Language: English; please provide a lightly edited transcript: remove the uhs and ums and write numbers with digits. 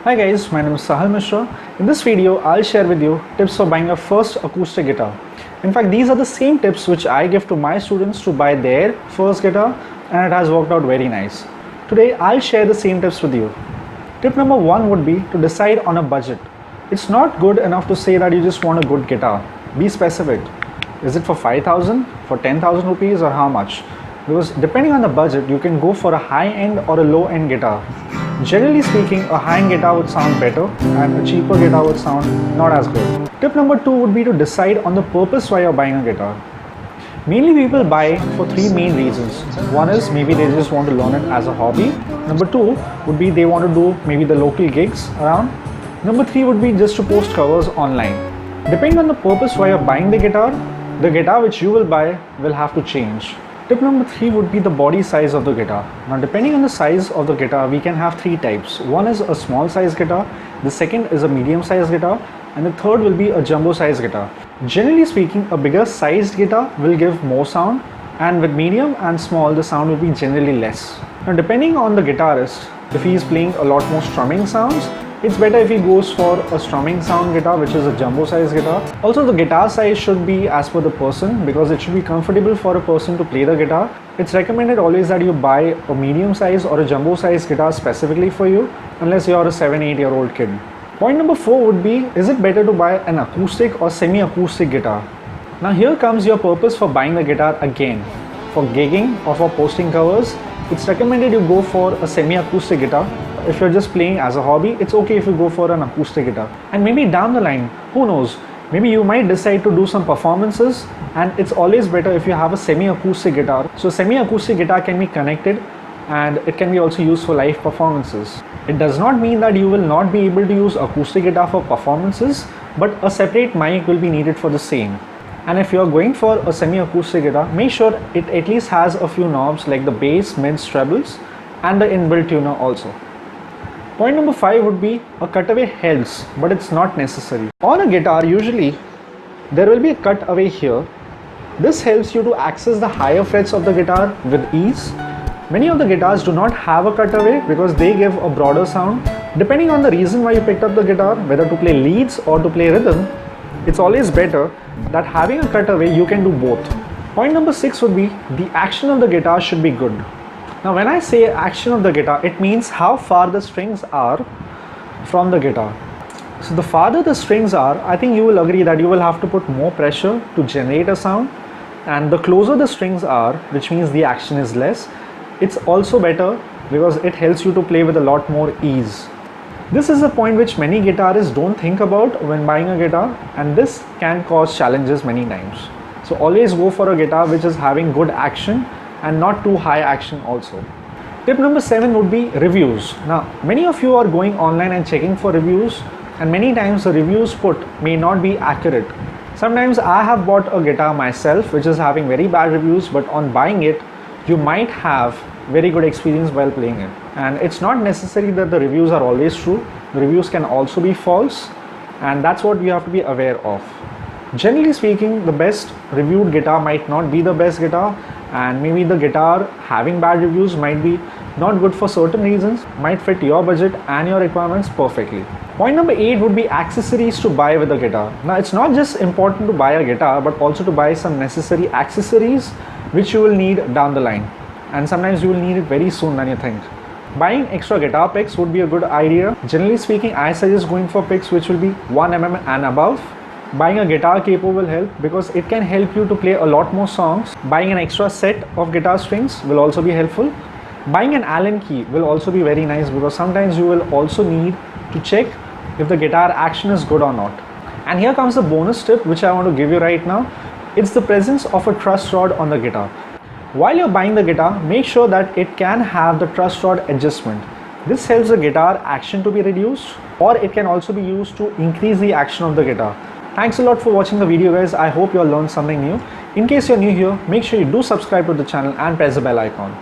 Hi guys, my name is Sahil Misra. In this video, I'll share with you tips for buying your first acoustic guitar. In fact, these are the same tips which I give to my students to buy their first guitar, and it has worked out very nice. Today, I'll share the same tips with you. Tip number 1 would be to decide on a budget. It's not good enough to say that you just want a good guitar. Be specific. Is it for 5,000, for 10,000 rupees, or how much? Because depending on the budget, you can go for a high-end or a low-end guitar. Generally speaking, a high-end guitar would sound better and a cheaper guitar would sound not as good. Tip number 2 would be to decide on the purpose why you're buying a guitar. Mainly people buy for 3 main reasons. One is maybe they just want to learn it as a hobby. Number 2 would be they want to do maybe the local gigs around. Number 3 would be just to post covers online. Depending on the purpose why you're buying the guitar which you will buy will have to change. Tip number 3 would be the body size of the guitar. Now depending on the size of the guitar, we can have 3 types. One is a small size guitar, the second is a medium size guitar, and the third will be a jumbo size guitar. Generally speaking, a bigger sized guitar will give more sound, and with medium and small, the sound will be generally less. Now depending on the guitarist, if he is playing a lot more strumming sounds, it's better if he goes for a strumming sound guitar, which is a jumbo size guitar. Also, the guitar size should be as per the person, because it should be comfortable for a person to play the guitar. It's recommended always that you buy a medium size or a jumbo size guitar specifically for you, unless you're a 7-8-year-old kid. Point number 4 would be, is it better to buy an acoustic or semi-acoustic guitar? Now here comes your purpose for buying the guitar again. For gigging or for posting covers, it's recommended you go for a semi-acoustic guitar. If you're just playing as a hobby, it's okay if you go for an acoustic guitar. And maybe down the line, who knows, maybe you might decide to do some performances, and it's always better if you have a semi-acoustic guitar. So semi-acoustic guitar can be connected and it can be also used for live performances. It does not mean that you will not be able to use acoustic guitar for performances, but a separate mic will be needed for the same. And if you're going for a semi-acoustic guitar, make sure it at least has a few knobs like the bass, mids, trebles, and the inbuilt tuner also. Point number 5 would be a cutaway heads, but it's not necessary. On a guitar, usually there will be a cutaway here. This helps you to access the higher frets of the guitar with ease. Many of the guitars do not have a cutaway because they give a broader sound. Depending on the reason why you picked up the guitar, whether to play leads or to play rhythm, it's always better that having a cutaway you can do both. Point number 6 would be the action of the guitar should be good. Now when I say action of the guitar, it means how far the strings are from the guitar. So the farther the strings are, I think you will agree that you will have to put more pressure to generate a sound, and the closer the strings are, which means the action is less, it's also better because it helps you to play with a lot more ease. This is a point which many guitarists don't think about when buying a guitar, and this can cause challenges many times. So always go for a guitar which is having good action and not too high action also. Tip number 7 would be reviews. Now many of you are going online and checking for reviews, and many times the reviews put may not be accurate. Sometimes I have bought a guitar myself which is having very bad reviews, but on buying it you might have very good experience while playing it. And it's not necessary that the reviews are always true. The reviews can also be false, and that's what you have to be aware of. Generally speaking, the best reviewed guitar might not be the best guitar, and maybe the guitar having bad reviews might be not good for certain reasons, might fit your budget and your requirements perfectly. Point number 8 would be accessories to buy with the guitar. Now it's not just important to buy a guitar, but also to buy some necessary accessories which you will need down the line, and sometimes you will need it very soon than you think. Buying extra guitar picks would be a good idea. Generally speaking, I suggest going for picks which will be 1 mm and above. Buying a guitar capo will help because it can help you to play a lot more songs. Buying an extra set of guitar strings will also be helpful. Buying an Allen key will also be very nice because sometimes you will also need to check if the guitar action is good or not. And here comes the bonus tip which I want to give you right now. It's the presence of a truss rod on the guitar. While you're buying the guitar, make sure that it can have the truss rod adjustment. This helps the guitar action to be reduced, or it can also be used to increase the action of the guitar. Thanks a lot for watching the video guys. I hope you all learned something new. In case you're new here, make sure you do subscribe to the channel and press the bell icon.